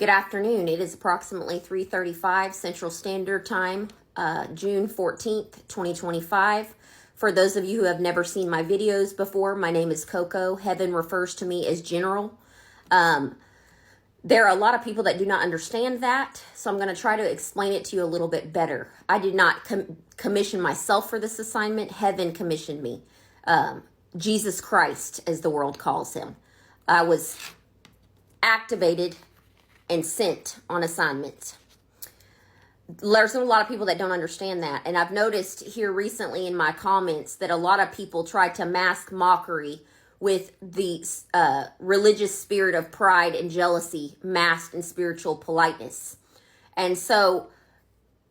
Good afternoon. It is approximately 3:35 Central Standard Time, June 14th, 2025. For those of you who have never seen my videos before, my name is Coco. Heaven refers to me as General. There are a lot of people that do not understand that, so I'm going to try to explain it to you a little bit better. I did not commission myself for this assignment. Heaven commissioned me. Jesus Christ, as the world calls him. I was activated and sent on assignment. There's a lot of people that don't understand that. And I've noticed here recently in my comments that a lot of people try to mask mockery with the religious spirit of pride and jealousy masked in spiritual politeness. And so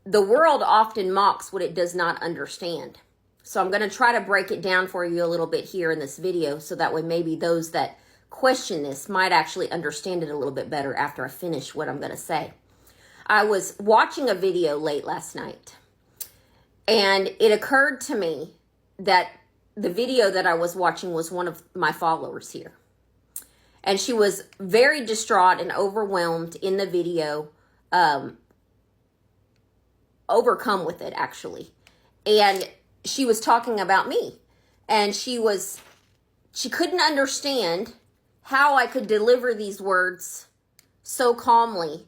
the world often mocks what it does not understand. So I'm going to try to break it down for you a little bit here in this video, so that way maybe those that question this might actually understand it a little bit better after I finish what I'm going to say. I was watching a video late last night, and it occurred to me that the video that I was watching was one of my followers here. And she was very distraught and overwhelmed in the video, overcome with it actually. And she was talking about me, and she couldn't understand how I could deliver these words so calmly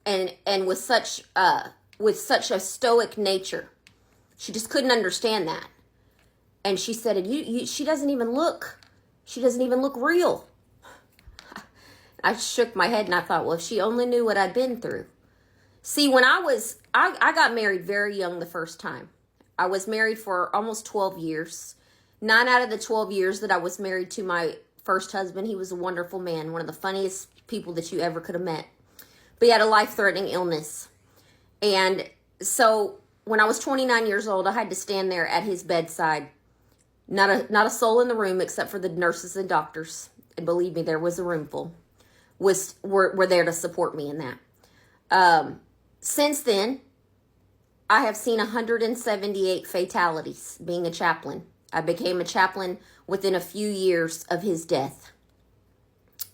and with such a stoic nature. She just couldn't understand that. And she said, she doesn't even look real. I shook my head and I thought, well, if she only knew what I'd been through. See, when I got married very young the first time. I was married for almost 12 years. 9 out of the 12 years that I was married to my first husband, he was a wonderful man, one of the funniest people that you ever could have met. But he had a life-threatening illness. And so when I was 29 years old, I had to stand there at his bedside. Not a soul in the room except for the nurses and doctors. And believe me, there was a room full. Were there to support me in that. Since then, I have seen 178 fatalities being a chaplain. I became a chaplain within a few years of his death.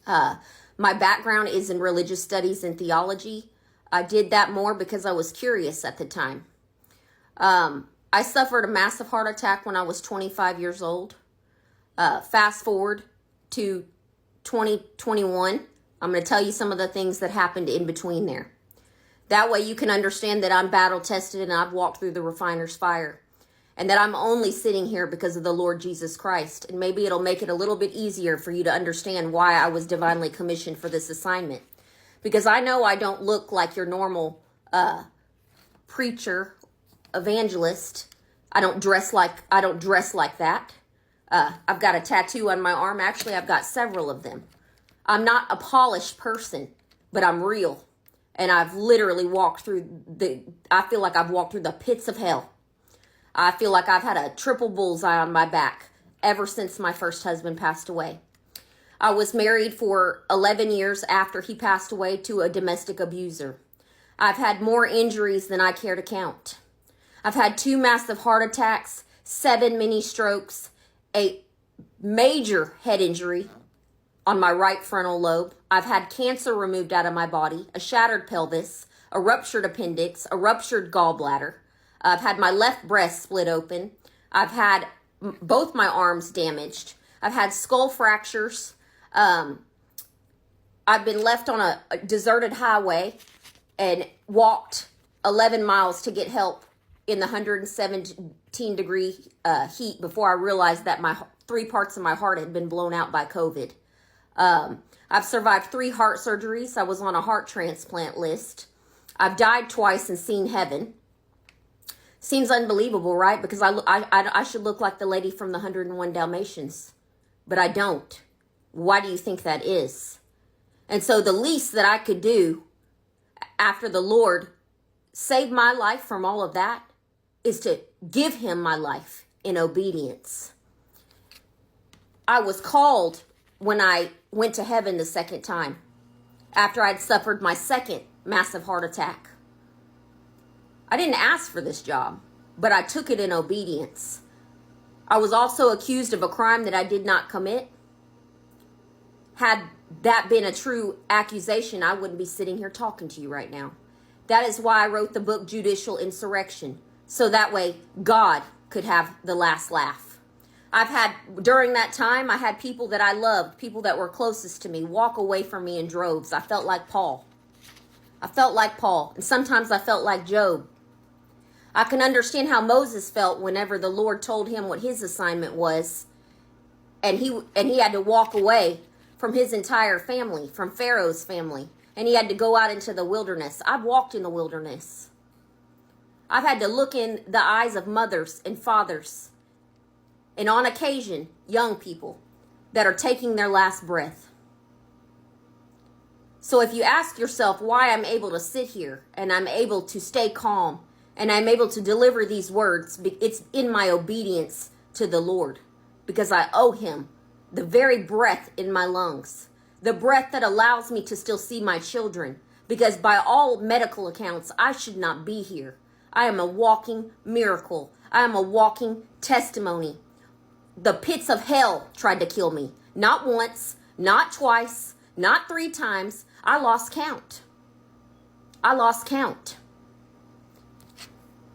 My background is in religious studies and theology. I did that more because I was curious at the time. I suffered a massive heart attack when I was 25 years old. Fast forward to 2021. I'm going to tell you some of the things that happened in between there. That way you can understand that I'm battle tested and I've walked through the refiner's fire. And that I'm only sitting here because of the Lord Jesus Christ. And maybe it'll make it a little bit easier for you to understand why I was divinely commissioned for this assignment. Because I know I don't look like your normal preacher, evangelist. I don't dress like that. I've got a tattoo on my arm. Actually, I've got several of them. I'm not a polished person, but I'm real. And I've literally walked through I feel like I've walked through the pits of hell. I feel like I've had a triple bullseye on my back ever since my first husband passed away. I was married for 11 years after he passed away to a domestic abuser. I've had more injuries than I care to count. I've had 2 massive heart attacks, 7 mini strokes, a major head injury on my right frontal lobe. I've had cancer removed out of my body, a shattered pelvis, a ruptured appendix, a ruptured gallbladder. I've had my left breast split open. I've had both my arms damaged. I've had skull fractures. I've been left on a deserted highway and walked 11 miles to get help in the 117-degree heat before I realized that my 3 parts of my heart had been blown out by COVID. I've survived 3 heart surgeries. I was on a heart transplant list. I've died twice and seen heaven. Seems unbelievable, right? Because I should look like the lady from the 101 Dalmatians, but I don't. Why do you think that is? And so the least that I could do after the Lord saved my life from all of that is to give him my life in obedience. I was called when I went to heaven the second time after I'd suffered my second massive heart attack. I didn't ask for this job, but I took it in obedience. I was also accused of a crime that I did not commit. Had that been a true accusation, I wouldn't be sitting here talking to you right now. That is why I wrote the book Judicial Insurrection, so that way God could have the last laugh. During that time, I had people that I loved, people that were closest to me, walk away from me in droves. I felt like Paul. And sometimes I felt like Job. I can understand how Moses felt whenever the Lord told him what his assignment was, and he had to walk away from his entire family, from Pharaoh's family, and he had to go out into the wilderness. I've walked in the wilderness. I've had to look in the eyes of mothers and fathers, and on occasion, young people that are taking their last breath. So if you ask yourself why I'm able to sit here and I'm able to stay calm and I'm able to deliver these words, it's in my obedience to the Lord, because I owe him the very breath in my lungs, the breath that allows me to still see my children, because by all medical accounts, I should not be here. I am a walking miracle. I am a walking testimony. The pits of hell tried to kill me. Not once, not twice, not 3 times. I lost count.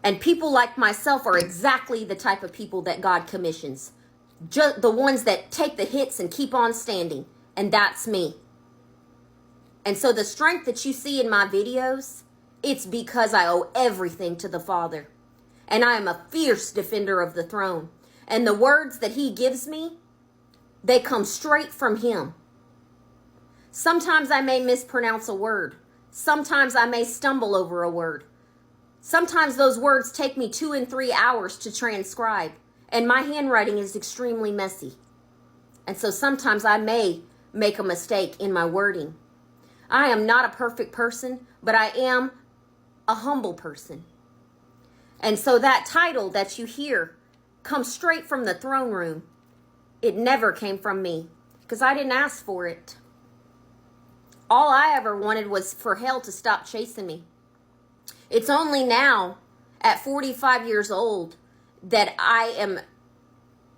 And people like myself are exactly the type of people that God commissions. Just the ones that take the hits and keep on standing. And that's me. And so the strength that you see in my videos, it's because I owe everything to the Father. And I am a fierce defender of the throne. And the words that he gives me, they come straight from him. Sometimes I may mispronounce a word. Sometimes I may stumble over a word. Sometimes those words take me 2 and 3 hours to transcribe. And my handwriting is extremely messy. And so sometimes I may make a mistake in my wording. I am not a perfect person, but I am a humble person. And so that title that you hear comes straight from the throne room. It never came from me, because I didn't ask for it. All I ever wanted was for hell to stop chasing me. It's only now, at 45 years old, that I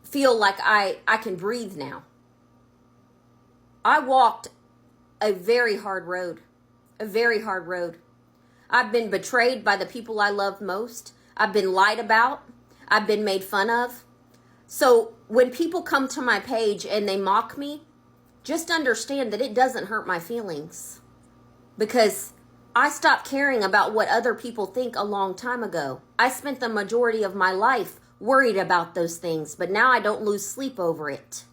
feel like I can breathe now. I walked a very hard road. I've been betrayed by the people I love most. I've been lied about. I've been made fun of. So when people come to my page and they mock me, just understand that it doesn't hurt my feelings, because I stopped caring about what other people think a long time ago. I spent the majority of my life worried about those things, but now I don't lose sleep over it.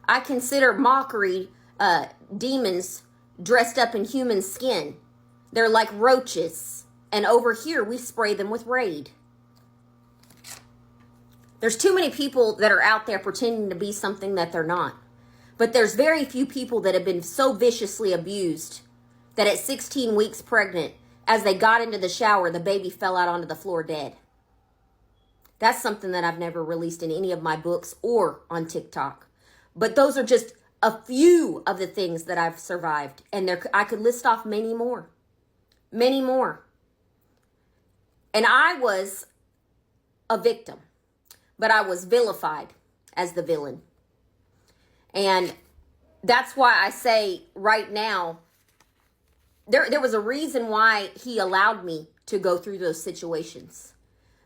I consider mockery demons dressed up in human skin. They're like roaches, and over here we spray them with Raid. There's too many people that are out there pretending to be something that they're not. But there's very few people that have been so viciously abused that at 16 weeks pregnant, as they got into the shower, the baby fell out onto the floor dead. That's something that I've never released in any of my books or on TikTok. But those are just a few of the things that I've survived. And I could list off many more. Many more. And I was a victim, but I was vilified as the villain. And that's why I say right now, there was a reason why he allowed me to go through those situations.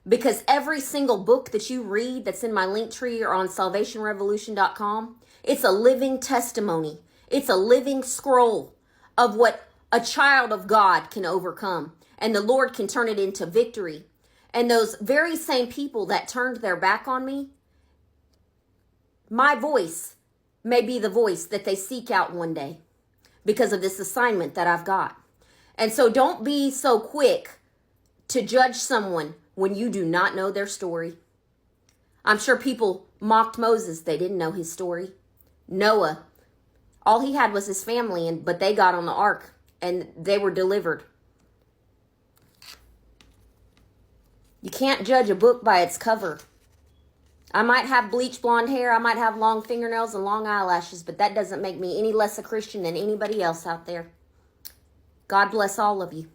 Because every single book that you read that's in my link tree or on salvationrevolution.com, it's a living testimony. It's a living scroll of what a child of God can overcome. And the Lord can turn it into victory. And those very same people that turned their back on me, my voice may be the voice that they seek out one day because of this assignment that I've got. And so don't be so quick to judge someone when you do not know their story. I'm sure people mocked Moses. They didn't know his story. Noah, all he had was his family, but they got on the ark and they were delivered. You can't judge a book by its cover. I might have bleach blonde hair, I might have long fingernails and long eyelashes, but that doesn't make me any less a Christian than anybody else out there. God bless all of you.